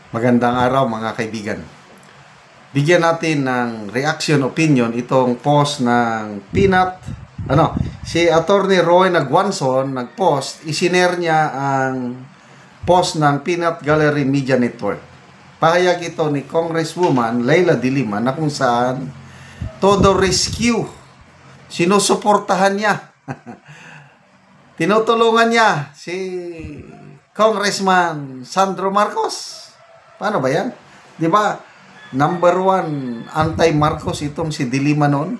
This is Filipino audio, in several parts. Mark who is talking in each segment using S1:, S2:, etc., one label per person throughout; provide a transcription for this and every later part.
S1: Magandang araw mga kaibigan. Bigyan natin ng reaction opinion itong post ng si Attorney Roy Nagwanson nag-post, isinare niya ang post ng Peanut Gallery Media Network. Pahayag ito ni Congresswoman Leila de Lima na kung saan todo rescue, sinusuportahan niya. Tinutulungan niya si Congressman Sandro Marcos. Paano ba yan? Di ba, number one anti-Marcos itong si de Lima noon.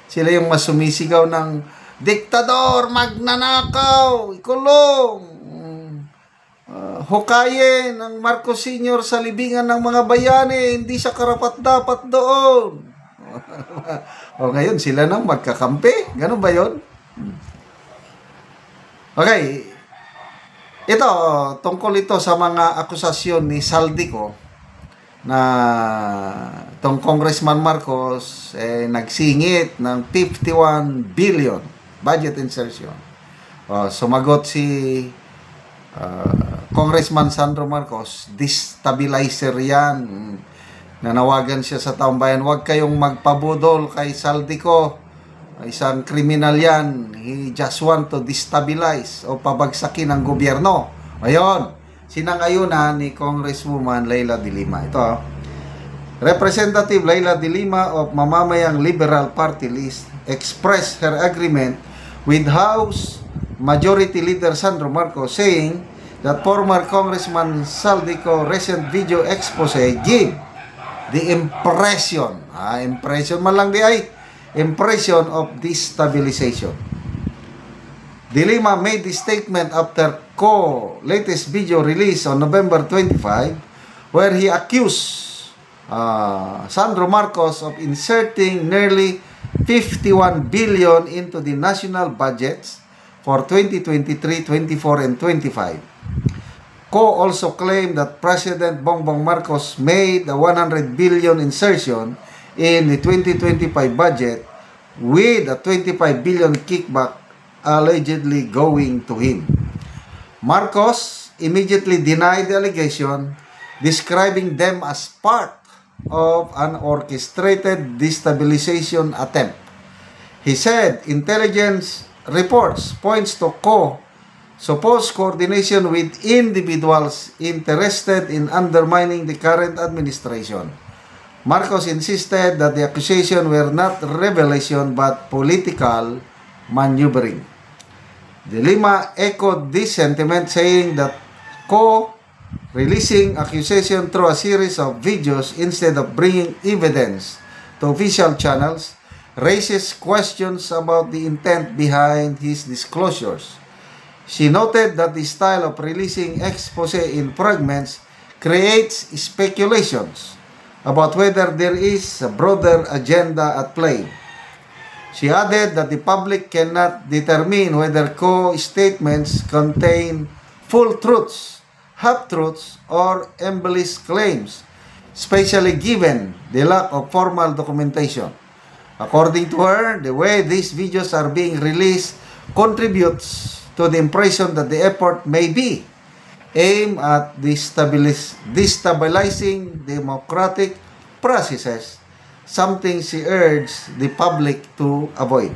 S1: Sila yung mas sumisigaw ng diktador, magnanakaw, ikulong, hukayin ang Marcos Sr. sa libingan ng mga bayani, hindi siya karapat-dapat doon. O ngayon, sila nang magkakampi. Ganun ba yun? Okay. Ito, tungkol ito sa mga akusasyon ni Saldico na itong Congressman Marcos nagsingit ng 51 billion budget insertion. Sumagot si Congressman Sandro Marcos, destabilizer yan. Nanawagan siya sa taong bayan, huwag kayong magpabudol kay Saldico. Isang kriminal yan. He just want to destabilize o pabagsakin ang gobyerno. Ayun, sinangayunan ni Congresswoman Leila de Lima. Ito, Representative Leila de Lima of Mamamayang Liberal Party List expressed her agreement with House Majority Leader Sandro Marcos, saying that former Congressman Saldico recent video expose give the impression impression of destabilization. De Lima made this statement after latest video release on November 25, where he accused Sandro Marcos of inserting nearly 51 billion into the national budgets for 2023, 24, and 25. Also claimed that President Bongbong Marcos made a 100 billion insertion in the 2025 budget with a 25 billion kickback allegedly going to him. Marcos immediately denied the allegation, describing them as part of an orchestrated destabilization attempt. He said intelligence reports points to supposed coordination with individuals interested in undermining the current administration. Marcos insisted that the accusation were not revelation but political maneuvering. De Lima echoed this sentiment, saying that releasing accusation through a series of videos instead of bringing evidence to official channels raises questions about the intent behind his disclosures. She noted that the style of releasing expose in fragments creates speculations about whether there is a broader agenda at play. She added that the public cannot determine whether statements contain full truths, half-truths, or embellished claims, especially given the lack of formal documentation. According to her, the way these videos are being released contributes to the impression that the effort may be aimed at destabilizing democratic processes, something she urged the public to avoid.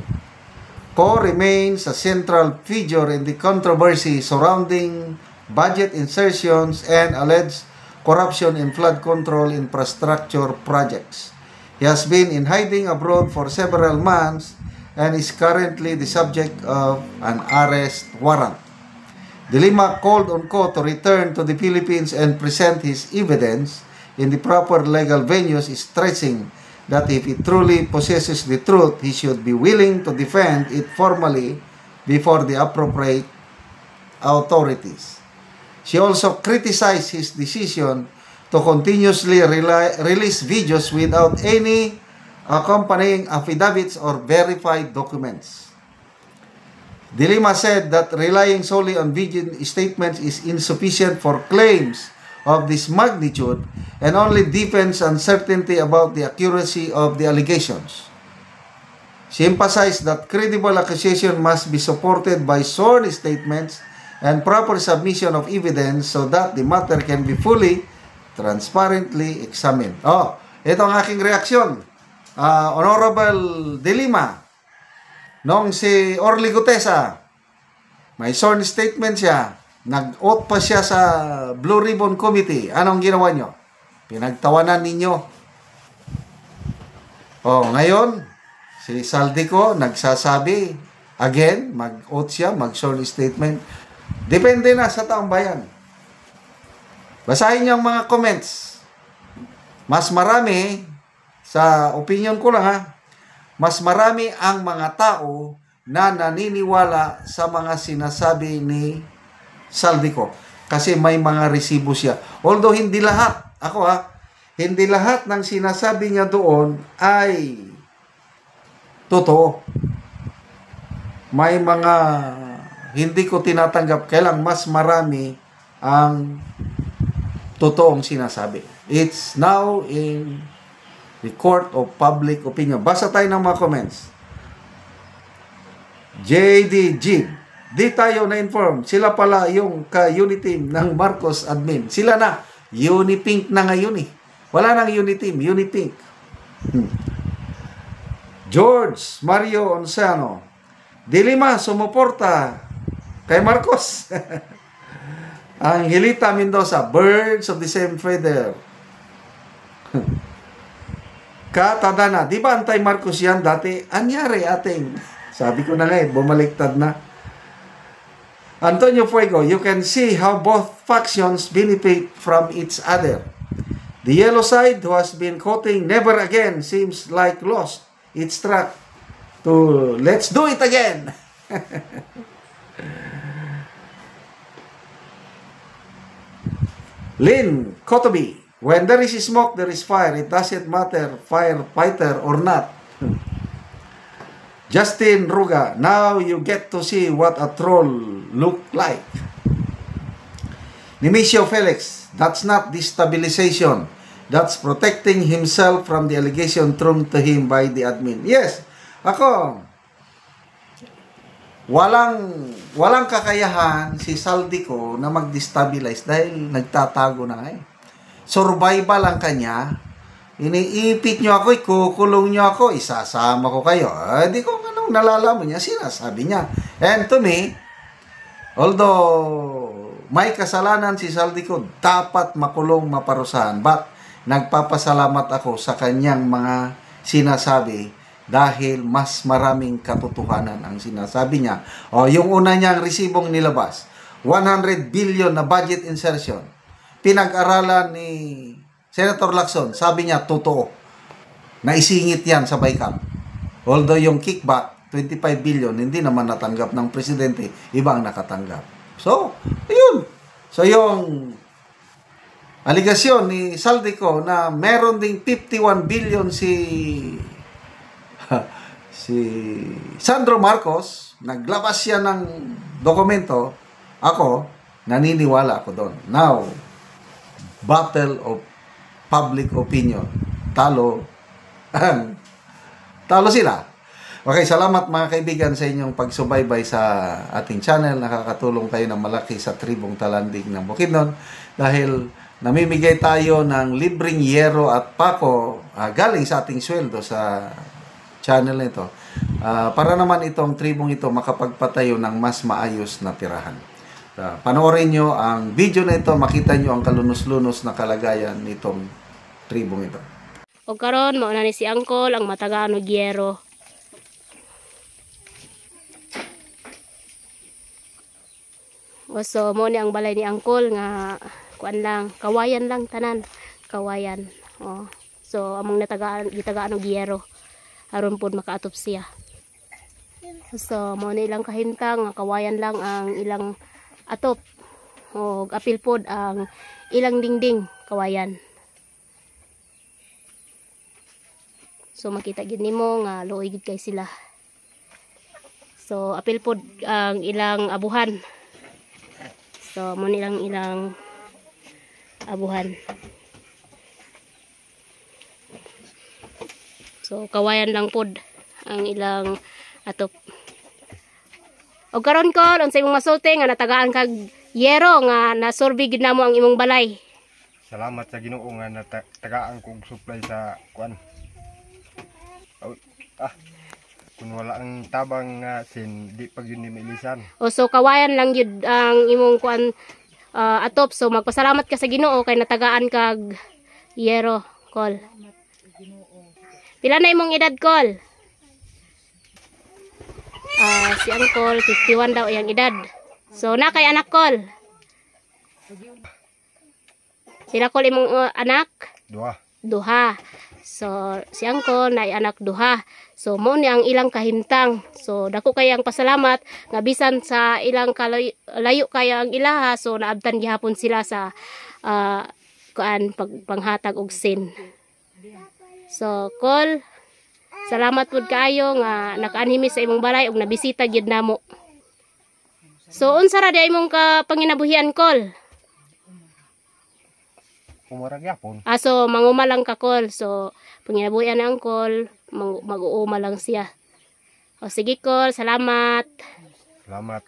S1: Remains a central figure in the controversy surrounding budget insertions and alleged corruption in flood control infrastructure projects. He has been in hiding abroad for several months and is currently the subject of an arrest warrant. De Lima called on to return to the Philippines and present his evidence in the proper legal venues, stressing that if he truly possesses the truth, he should be willing to defend it formally before the appropriate authorities. She also criticized his decision to continuously release videos without any accompanying affidavits or verified documents. De Lima said that relying solely on video statements is insufficient for claims of this magnitude and only deepens uncertainty about the accuracy of the allegations. She emphasized that credible accusation must be supported by sworn statements and proper submission of evidence so that the matter can be fully transparently examined. Oh, ito ang aking reaksyon. Honorable De Lima, nung si Orly Gutesa, may sworn statement siya, nag-oath pa siya sa Blue Ribbon Committee. Anong ginawa nyo? Pinagtawanan ninyo. Oh, ngayon, si Saldico nagsasabi, again, mag-oath siya, mag-sworn statement. Depende na sa taong bayan. Basahin niyo ang mga comments. Mas marami, sa opinion ko lang ha, mas marami ang mga tao na naniniwala sa mga sinasabi ni Saldico. Kasi may mga resibo siya. Although hindi lahat, hindi lahat ng sinasabi niya doon ay totoo. May mga hindi ko tinatanggap. Kailang mas marami ang totoong sinasabi. It's now in the court of public opinion. Basa tayo ng mga comments. JD Jib, di tayo na-inform. Sila pala yung ka-uniteam ng Marcos admin. Sila na. Unipink na ngayon eh. Wala nang uniteam. Unipink. George Mario Onsano, De Lima sumuporta kay Marcos. Angelita Mendoza, birds of the same feather. Katadana, di ba anti-Marcos yan dati? Anyari ating, sabi ko na nga bumaliktad na. Antonio Fuego, you can see how both factions benefit from each other. The yellow side, who has been quoting never again, seems like lost its track to let's do it again. Lynn Kotobi, when there is smoke, there is fire. It doesn't matter, firefighter or not. Justin Ruga, now you get to see what a troll look like. Nemesio Felix, that's not destabilization. That's protecting himself from the allegation thrown to him by the admin. Yes, ako, walang kakayahan si Saldico na mag-destabilize dahil nagtatago na nga eh. Survival ang kanya. Iniipit nyo ako, ikukulong nyo ako, isasama ko kayo. Di ko anong nalalaman niya, sinasabi niya. And to me, although may kasalanan si Saldico, dapat makulong, maparusahan. But nagpapasalamat ako sa kanyang mga sinasabi dahil mas maraming katotohanan ang sinasabi niya. O, yung una niyang resibong nilabas, 100 billion na budget insertion. Pinag-aralan ni Senator Lacson, sabi niya, totoo. Naisingit yan sa BICAM. Although yung kickback, 25 billion, hindi naman natanggap ng presidente, ibang nakatanggap. So, ayun. So, yung aligasyon ni Saldico na meron ding 51 billion si Sandro Marcos, naglabas siya ng dokumento, ako, naniniwala ako doon. Now, battle of public opinion. Talo sila. Okay, salamat mga kaibigan sa inyong pagsubaybay sa ating channel. Nakakatulong kayo ng malaki sa tribong talandig ng Bukidnon dahil namimigay tayo ng libreng yero at pako galing sa ating sweldo sa channel nito para naman itong tribong ito makapagpatayo ng mas maayos na tirahan. Panoorin nyo ang video na ito, makita nyo ang kalunos-lunos na kalagayan nitong tribong ito.
S2: O karon mo na ni si Angkol ang matagaan og yero. So mo ni ang balay ni Angkol nga kuan lang, kawayan lang tanan, kawayan. Oh. So among gitagaan og yero aron pud makaatop siya. So mo ni ilang kahimtang nga kawayan lang ang ilang atop. O apil pod ang ilang dingding kawayan. So makita gid nimo nga luoy gid kay sila. So apil pod ang ilang abuhan. So mo nilang ilang abuhan. So kawayan lang pod ang ilang atop. Og karon ko sa imong masulti nga natagaan kag yero nga nasurvey gid namo ang imong balay.
S3: Salamat sa Ginoo nga tagaan kong supply sa kuan. Kung wala ang tabang nga sin di pag yun ni mailisan.
S2: O so kawayan lang yun ang imong kuan atop. So magpasalamat ka sa Ginoo kay natagaan kag yero, Kol. Pila na imong edad, Kol? Si Uncle 51 daw iyang edad. So na kay anak, Kol? Pila, Kol, imong anak? Duha. So si Uncle na anak duha. So mo ni ang ilang kahimtang. So dako kay ang pasalamat nga bisan sa ilang layo kay ang ilaha, so naabtan gihapon sila sa panghatag og sin. So Kol, salamat pud kaayo nga nakaanhimi sa imong balay ug nabisita gyud namo. So unsa ra di imong panginabuhian, Kol?
S3: Umurag yapon.
S2: So manguma lang ka, Kol. So panginabuhian ang Kol, mag-uuma lang siya. O sige, Kol, salamat.
S3: Salamat.